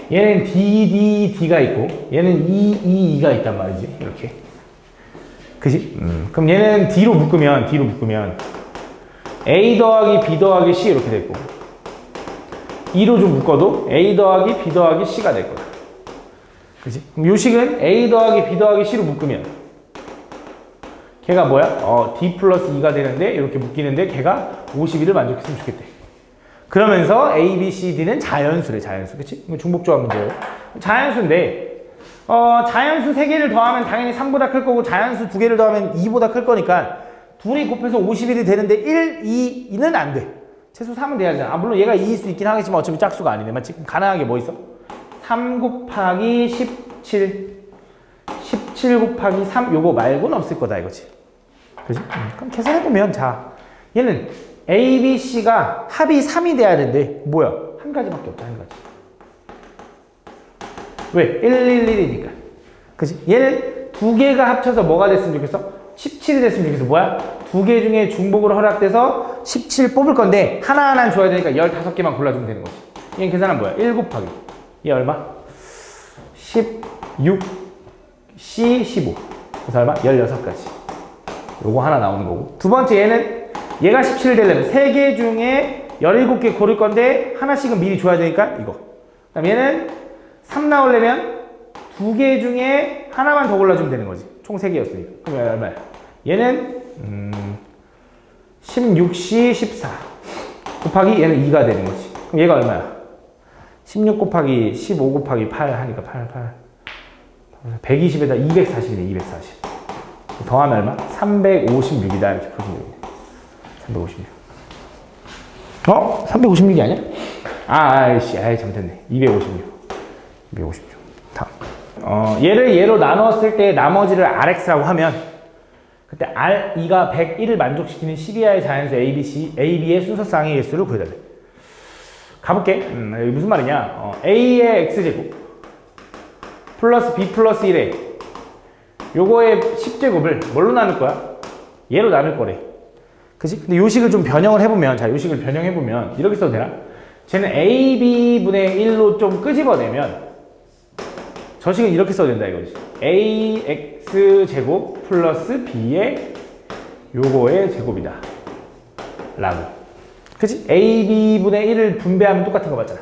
얘는 D, D, D가 있고 얘는 E, E, E가 있단 말이지. 이렇게. 그지? 그럼 얘는 D로 묶으면 A 더하기 B 더하기 C 이렇게 됐고 E로 좀 묶어도 A 더하기 B 더하기 C가 될 거야. 그지? 그럼 요 식은 A 더하기 B 더하기 C로 묶으면 걔가 뭐야? D 플러스 E가 되는데 이렇게 묶이는데 걔가 52를 만족했으면 좋겠대. 그러면서 A, B, C, D는 자연수래. 자연수. 그치? 중복조합 문제예요. 자연수인데 자연수 3개를 더하면 당연히 3보다 클 거고 자연수 2개를 더하면 2보다 클 거니까 둘이 곱해서 51이 되는데 1, 2, 2는 안 돼. 최소 3은 돼야 되잖아. 물론 얘가 2일 수 있긴 하겠지만 어차피 짝수가 아니네. 맞지? 가능하게 뭐 있어? 3 곱하기 17 곱하기 3 요거 말고는 없을 거다 이거지. 그지? 그럼 계산해보면 자 얘는 A, B, C가 합이 3이 돼야 되는데 뭐야? 한 가지밖에 없다. 한 가지. 왜? 1, 1, 1이니까. 그지? 얘는 2개가 합쳐서 뭐가 됐으면 좋겠어? 17이 됐으면 좋겠어. 뭐야? 2개 중에 중복으로 허락돼서 17 뽑을 건데 하나하나 줘야 되니까 15개만 골라주면 되는 거지. 얘는 계산은 뭐야? 1 곱하기 얘 얼마? 16 C 15 그래서 얼마? 16가지. 요거 하나 나오는 거고 두 번째 얘는 얘가 17을 되려면 3개 중에 17개 고를 건데 하나씩은 미리 줘야 되니까 이거. 그 다음 얘는 3 나오려면 2개 중에 하나만 더 골라주면 되는 거지. 총 3개였으니까. 그럼 얼마야? 얘는 16C 14 곱하기 얘는 2가 되는 거지. 그럼 얘가 얼마야? 16 곱하기 15 곱하기 8 하니까 8 120에다 240이네. 240 더하면 얼마? 356이다 이렇게 보시면 됩니다. 356 356이 아니야? 아이씨 잘못했네. 256 다음 얘를 얘로 나누었을 때 나머지를 RX라고 하면 그때 R이가 101을 만족시키는 12하의 자연수 AB의 순서쌍의 개수를 구해달래. 가볼게. 여기 무슨 말이냐? A의 X제곱 플러스 B 플러스 1의 요거의 10제곱을 뭘로 나눌 거야? 얘로 나눌 거래. 그치? 근데 요 식을 좀 변형을 해보면 자, 요 식을 변형해보면 이렇게 써도 되나? 쟤는 AB분의 1로 좀 끄집어내면 저 식은 이렇게 써도 된다 이거지. AX제곱 플러스 B의 요거의 제곱이다 라고. 그치? AB분의 1을 분배하면 똑같은 거 맞잖아.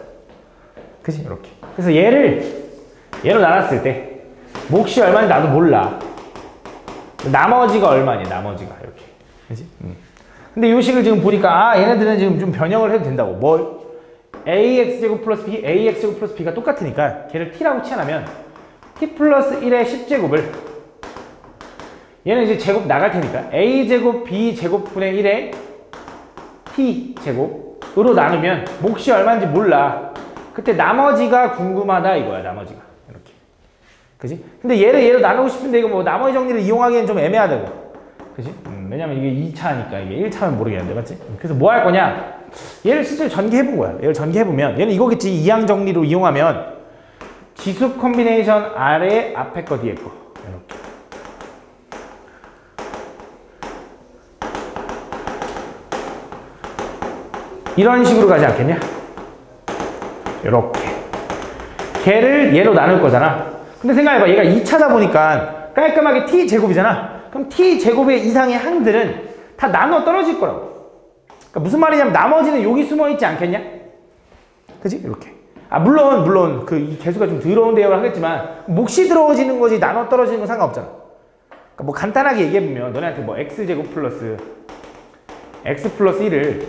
그치? 이렇게. 그래서 얘로 나눴을 때 몫이 얼마인지 나도 몰라. 나머지가 얼마니? 나머지가 이렇게. 그치? 근데 이 식을 지금 보니까 얘네들은 지금 좀 변형을 해도 된다고. 뭘? AX제곱 플러스 B, AX제곱 플러스 B가 똑같으니까 걔를 T라고 치환하면 T 플러스 1의 10제곱을 얘는 이제 제곱 나갈 테니까 A제곱 B제곱분의 1의 T제곱으로 나누면 몫이 얼마인지 몰라. 그때 나머지가 궁금하다 이거야. 나머지가 이렇게. 그지? 근데 얘로 나누고 싶은데 이거 뭐 나머지 정리를 이용하기엔 좀 애매하다고. 그지? 왜냐면 이게 2차니까 이게 1차면 모르겠는데 맞지? 그래서 뭐 할 거냐? 얘를 실제로 전개해본 거야. 얘를 전개해보면 얘는 이거겠지. 이항 정리로 이용하면 지수 콤비네이션 아래 앞에 거 뒤에 거 이렇게. 이런 식으로 가지 않겠냐? 이렇게 걔를 얘로 나눌 거잖아. 근데 생각해봐. 얘가 2차다 보니까 깔끔하게 T제곱이잖아. 그럼 T제곱의 이상의 항들은 다 나눠 떨어질 거라고. 그러니까 무슨 말이냐면 나머지는 여기 숨어 있지 않겠냐? 그지? 이렇게. 물론 이 개수가 좀 더러운 대역을 하겠지만 몫이 들어지는 거지 나눠 떨어지는 건 상관없잖아. 그러니까 뭐 간단하게 얘기해보면 너네한테 뭐 X제곱 플러스 X 플러스 1을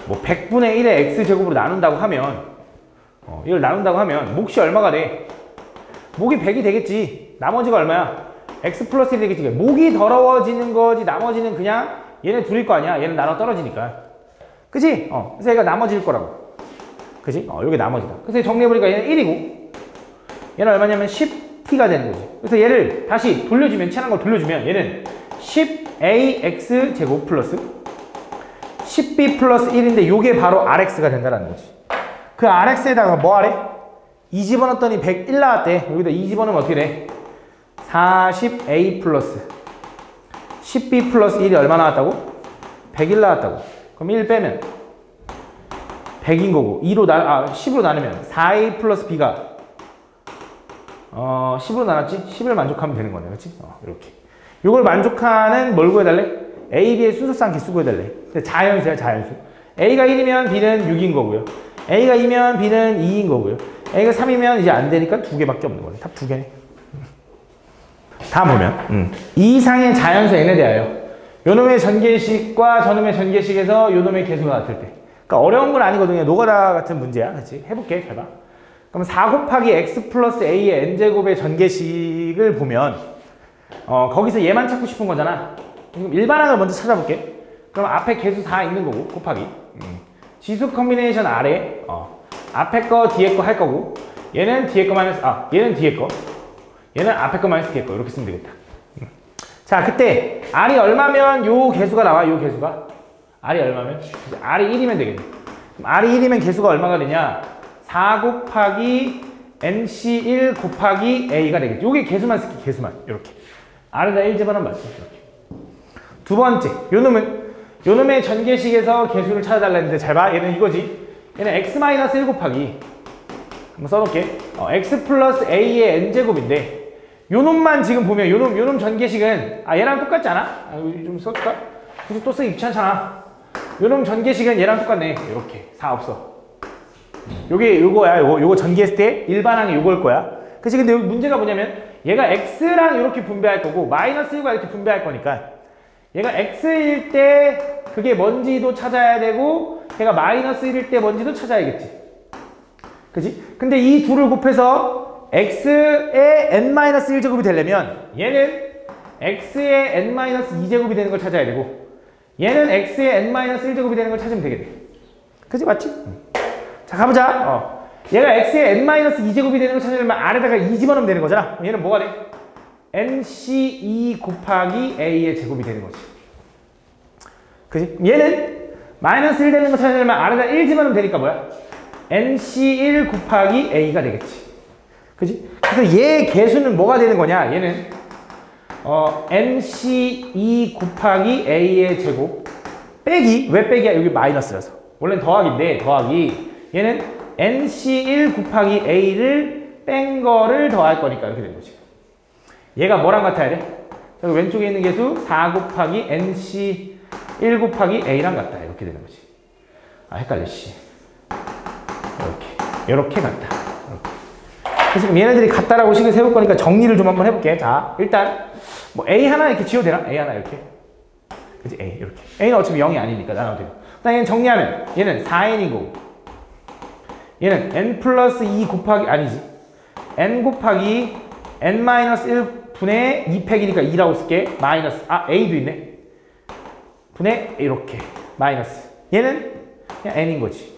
뭐 100분의 1의 X제곱으로 나눈다고 하면 이걸 나눈다고 하면 몫이 얼마가 돼? 몫이 100이 되겠지. 나머지가 얼마야? X 플러스 1이 되겠지. 몫이 더러워지는 거지 나머지는 그냥 얘네 둘일 거 아니야. 얘는 나눠 떨어지니까. 그치? 그래서 얘가 나머지일 거라고. 그치? 요게 나머지다. 그래서 정리해보니까 얘는 1이고 얘는 얼마냐면 10t가 되는 거지. 그래서 얘를 다시 돌려주면 치환한 걸 돌려주면 얘는 10ax 제곱 플러스 10b 플러스 1인데 요게 바로 rx가 된다는 거지. 그 rx에다가 뭐 하래? 2 집어넣었더니 101 나왔대. 여기다 2 집어넣으면 어떻게 돼? 40a 플러스 10b 플러스 1이 얼마 나왔다고? 100일 나왔다고. 그럼 1 빼면 100인 거고 10으로 나누면 4a 플러스 b가 10으로 나눴지? 10을 만족하면 되는 거네. 그렇지? 이렇게. 이걸 만족하는 뭘 구해달래? a, b의 순서상 개수 구해달래. 근데 자연수야, 자연수. a가 1이면 b는 6인 거고요. a가 2면 b는 2인 거고요. a가 3이면 이제 안 되니까 2개밖에 없는 거네. 답 2개네. 다음 보면 이 이상의 자연수 n에 대하여 요놈의 전개식과 저놈의 전개식에서 요놈의 개수가 같을 때. 그러니까 어려운 건 아니거든요. 노가다 같은 문제야. 그렇지? 해볼게. 잘 봐. 그럼 4 곱하기 x 플러스 a의 n제곱의 전개식을 보면 거기서 얘만 찾고 싶은 거잖아. 그럼 일반항을 먼저 찾아볼게. 그럼 앞에 개수 4 있는 거고 곱하기 지수 컨비네이션 아래 앞에 거 뒤에 거 할 거고 얘는 뒤에 거 마이너스 얘는 뒤에 거 얘는 앞에 거 마이너스 뒤에 거 이렇게 쓰면 되겠다. 자 그때 r이 얼마면 요 개수가 나와. 요 개수가 r이 얼마면? r이 1이면 되겠네. 그럼 r이 1이면 개수가 얼마가 되냐? 4 곱하기 nc1 곱하기 a가 되겠지. 요게 개수만 쓸게. 개수만 이렇게 r에다 1 집어넣으면 맞지. 이렇게. 두 번째 요놈의 전개식에서 개수를 찾아달라 했는데 잘 봐. 얘는 이거지. 얘는 x-1 곱하기 한번 써놓을게. x 플러스 a의 n제곱인데 요놈만 지금 보면 요놈 전개식은 얘랑 똑같지 않아? 좀 써줄까? 굳이 또 쓰기 귀찮잖아. 요놈 전개식은 얘랑 똑같네. 이렇게 4 없어. 요거 전개했을 때 일반항이 요걸 거야. 그치? 근데 여기 문제가 뭐냐면 얘가 x랑 이렇게 분배할 거고 마이너스 1과 이렇게 분배할 거니까 얘가 x일 때 그게 뭔지도 찾아야 되고 얘가 마이너스 1일 때 뭔지도 찾아야겠지. 그치? 근데 이 둘을 곱해서 x의 n-1제곱이 되려면 얘는 x의 n-2제곱이 되는 걸 찾아야 되고 얘는 x의 n-1제곱이 되는 걸 찾으면 되겠네. 그치? 맞지? 자 가보자. 얘가 x의 n-2제곱이 되는 걸 찾으려면 아래다가 2 집어넣으면 되는 거잖아. 얘는 뭐가 돼? nc2 곱하기 a의 제곱이 되는 거지. 그치? 얘는 마이너스 1 되는 거 찾으려면 아래다 1 집어넣으면 되니까 뭐야? nc1 곱하기 a가 되겠지. 그치? 그래서 얘 개수는 뭐가 되는 거냐? 얘는 nc2 곱하기 a의 제곱 빼기, 왜 빼기야? 여기 마이너스라서. 원래는 더하기인데 더하기 얘는 nc1 곱하기 a를 뺀 거를 더할 거니까 이렇게 되는 거지. 얘가 뭐랑 같아야 돼? 여기 왼쪽에 있는 개수 4 곱하기 nc1 곱하기 a랑 같다. 이렇게 되는 거지. 헷갈려 씨. 이렇게 같다. 이렇게. 지금 얘네들이 같다라고 식을 세울 거니까 정리를 좀 한번 해볼게. 자, 일단 뭐 a 하나 이렇게 지워도 되나? a 하나 이렇게. 그치? a 이렇게. a는 어차피 0이 아니니까 나눠도 되고. 일단 얘는 정리하면 얘는 4n이고 얘는 n 플러스 2 곱하기 아니지. n 곱하기 n-1 분의 2팩이니까 2라고 쓸게. 마이너스 a도 있네. 분의 이렇게 마이너스. 얘는 그냥 n인 거지.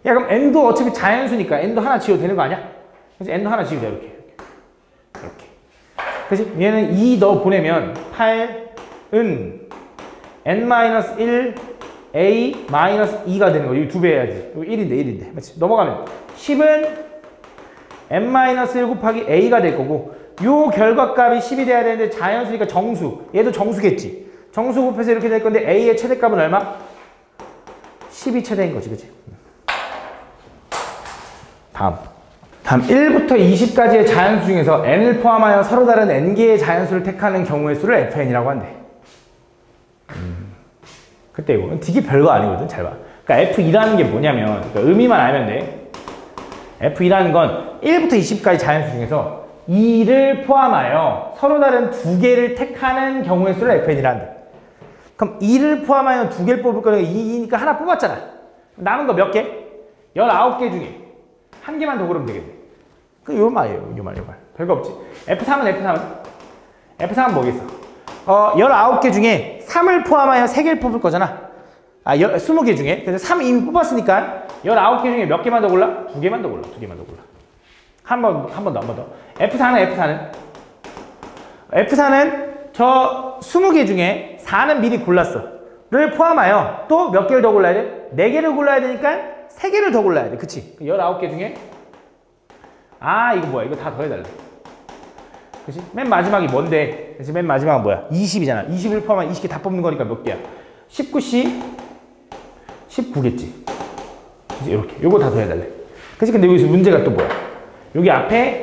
야 그럼 n도 어차피 자연수니까 n도 하나 지워도 되는 거 아니야? 그래서 n도 하나 지우자. 이렇게. 그치? 얘는 2 너 보내면 8은 n-1 a-2가 되는 거. 이거 2배 해야지. 이거 1인데. 맞지? 넘어가면 10은 n-1 곱하기 a가 될 거고 요 결과값이 10이 돼야 되는데 자연수니까 정수. 얘도 정수겠지. 정수 곱해서 이렇게 될 건데 a의 최대값은 얼마? 10이 최대인 거지. 그치? 다음 1부터 20까지의 자연수 중에서 n을 포함하여 서로 다른 n개의 자연수를 택하는 경우의 수를 fn이라고 한대. 그때 이거 되게 별거 아니거든. 잘 봐. 그러니까 f2라는 게 뭐냐면 그러니까 의미만 알면 돼. f2라는 건 1부터 20까지 자연수 중에서 2를 포함하여 서로 다른 2개를 택하는 경우의 수를 fn이라 한대. 그럼 2를 포함하여 2개를 뽑을 거니까 2니까 하나 뽑았잖아. 남은 거 몇 개? 19개 중에 한 개만 더 고르면 되겠네. 요 말이에요. 요 말. 별거 없지. F3은 뭐겠어? 19개 중에 3을 포함하여 3개를 뽑을 거잖아. 20개 중에. 그래서 3 이미 뽑았으니까 19개 중에 몇 개만 더 골라? 2개만 더 골라. 한 번 더. F4는 저 20개 중에 4는 미리 골랐어. 를 포함하여 또 몇 개를 더 골라야 돼? 4개를 골라야 되니까 3개를 더 골라야 돼. 그치? 19개 중에 이거 뭐야? 이거 다 더해달래. 그치? 맨 마지막이 뭔데? 그치? 맨 마지막은 뭐야? 20이잖아. 20을 포함한 20개 다 뽑는 거니까 몇 개야? 19시 19겠지. 그치? 이렇게. 요거 다 더해달래. 그치? 근데 여기서 문제가 또 뭐야? 여기 앞에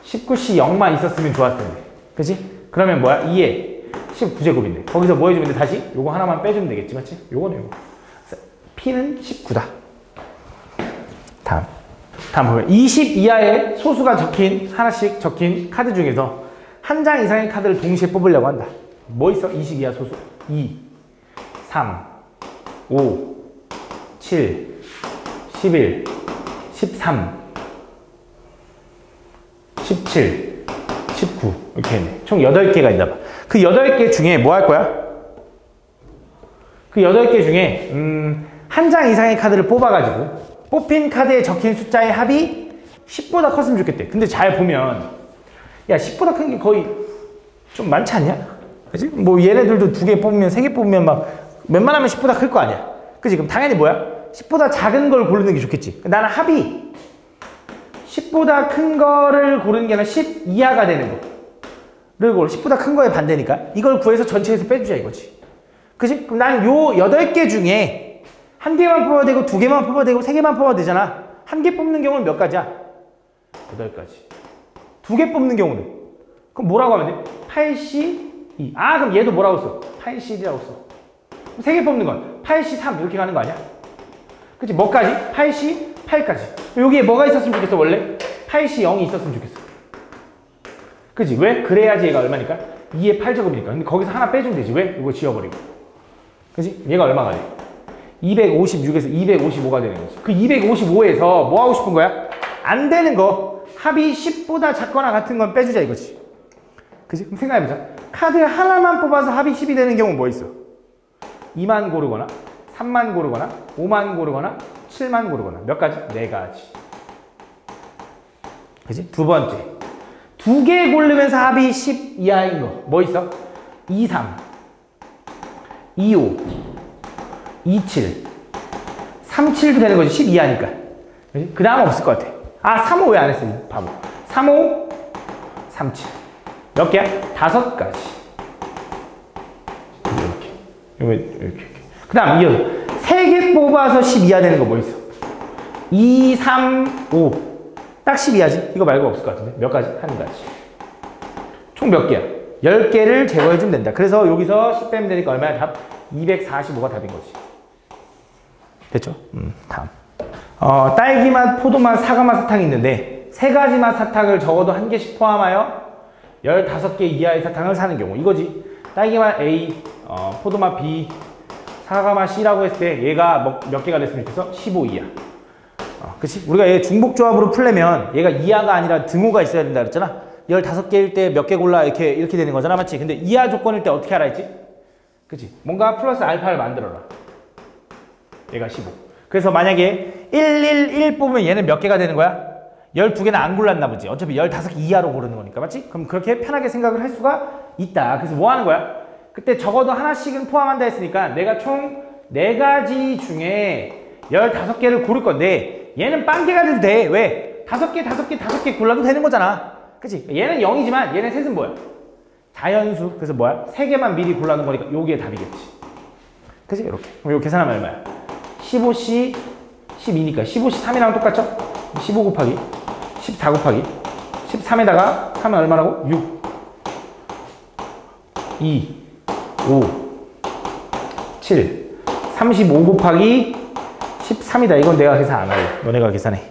19시 0만 있었으면 좋았을 텐데. 그치? 그러면 뭐야? 2에 19제곱인데. 거기서 뭐 해주면 돼? 다시? 요거 하나만 빼주면 되겠지. 맞지? 요거는 요거. P는 19다. 다음 보면 20 이하의 소수가 하나씩 적힌 카드 중에서 한 장 이상의 카드를 동시에 뽑으려고 한다. 뭐 있어? 20 이하 소수. 2, 3, 5, 7, 11, 13, 17, 19 이렇게 했네. 총 8개가 있나 봐. 그 8개 중에 뭐 할 거야? 그 8개 중에 한 장 이상의 카드를 뽑아가지고 뽑힌 카드에 적힌 숫자의 합이 10보다 컸으면 좋겠대. 근데 잘 보면 야 10보다 큰 게 거의 좀 많지 않냐? 그치? 뭐 얘네들도 2개 뽑으면 3개 뽑으면 막 웬만하면 10보다 클 거 아니야. 그치? 그럼 당연히 뭐야? 10보다 작은 걸 고르는 게 좋겠지. 나는 합이 10보다 큰 거를 고르는 게 아니라 10 이하가 되는 거를 고르. 10보다 큰 거에 반대니까 이걸 구해서 전체에서 빼주자 이거지. 그치? 그럼 나는 요 8개 중에 한 개만 뽑아도 되고 2개만 뽑아도 되고 3개만 뽑아도 되잖아. 한 개 뽑는 경우는 몇 가지야? 8가지. 2개 뽑는 경우는 그럼 뭐라고 하면 돼? 82. 아 그럼 얘도 뭐라고 써? 81이라고 써. 3개 뽑는 건 83 이렇게 가는 거 아니야? 그치? 뭐까지? 88까지. 여기에 뭐가 있었으면 좋겠어 원래? 80이 있었으면 좋겠어. 그치? 왜? 그래야지 얘가 얼마니까? 2의 8제곱이니까. 근데 거기서 하나 빼주면 되지. 왜? 이거 지워버리고. 그치? 얘가 얼마가 돼? 256에서 255가 되는 거지. 그 255에서 뭐 하고 싶은 거야? 안 되는 거. 합이 10보다 작거나 같은 건 빼주자 이거지. 그치? 그럼 생각해보자. 카드 하나만 뽑아서 합이 10이 되는 경우는 뭐 있어? 2만 고르거나 3만 고르거나 5만 고르거나 7만 고르거나 몇 가지? 4가지. 그치? 두 번째. 2개 고르면서 합이 10 이하인 거. 뭐 있어? 23, 25, 27, 37도 되는 거지. 10 이하니까. 그 다음 없을 것 같아. 아, 35 왜 안 했어? 바보. 35, 37. 몇 개야? 5가지. 이렇게. 그 다음 이어서 3개 뽑아서 10 이하 되는 거 뭐 있어? 2, 3, 5. 딱 10 이하지? 이거 말고 없을 것 같은데. 몇 가지? 1가지. 총 몇 개야? 10개를 제거해주면 된다. 그래서 여기서 10 빼면 되니까 얼마야? 답? 245가 답인 거지. 됐죠? 다음. 딸기 맛, 포도 맛, 사과 맛 사탕이 있는데 3가지 맛 사탕을 적어도 1개씩 포함하여 15개 이하의 사탕을 사는 경우 이거지. 딸기 맛 A, 포도 맛 B, 사과 맛 C라고 했을 때 얘가 몇 개가 됐으면 좋겠어? 15 이하. 그치? 우리가 얘 중복조합으로 풀려면 얘가 이하가 아니라 등호가 있어야 된다 그랬잖아. 15개일 때 몇 개 골라 이렇게 되는 거잖아. 맞지? 근데 이하 조건일 때 어떻게 알아 했지? 그치? 뭔가 플러스 알파를 만들어라. 얘가 15. 그래서 만약에 111 뽑으면 얘는 몇 개가 되는 거야? 12개는 안 골랐나 보지. 어차피 15개 이하로 고르는 거니까. 맞지? 그럼 그렇게 편하게 생각을 할 수가 있다. 그래서 뭐 하는 거야? 그때 적어도 하나씩은 포함한다 했으니까 내가 총 4가지 중에 15개를 고를 건데 얘는 빵개가 돼도 돼. 왜? 5개 골라도 되는 거잖아. 그치? 얘는 0이지만 얘네 셋은 뭐야? 자연수. 그래서 뭐야? 3개만 미리 골라놓은 거니까 요게 답이겠지. 그치? 이렇게. 그럼 이거 계산하면 얼마야? 15C 12니까 15C 3이랑 똑같죠? 15 곱하기 14 곱하기 13에다가 3은 얼마라고? 6 2 5 7 35 곱하기 13이다. 이건 내가 계산 안 할래. 너네가 계산해.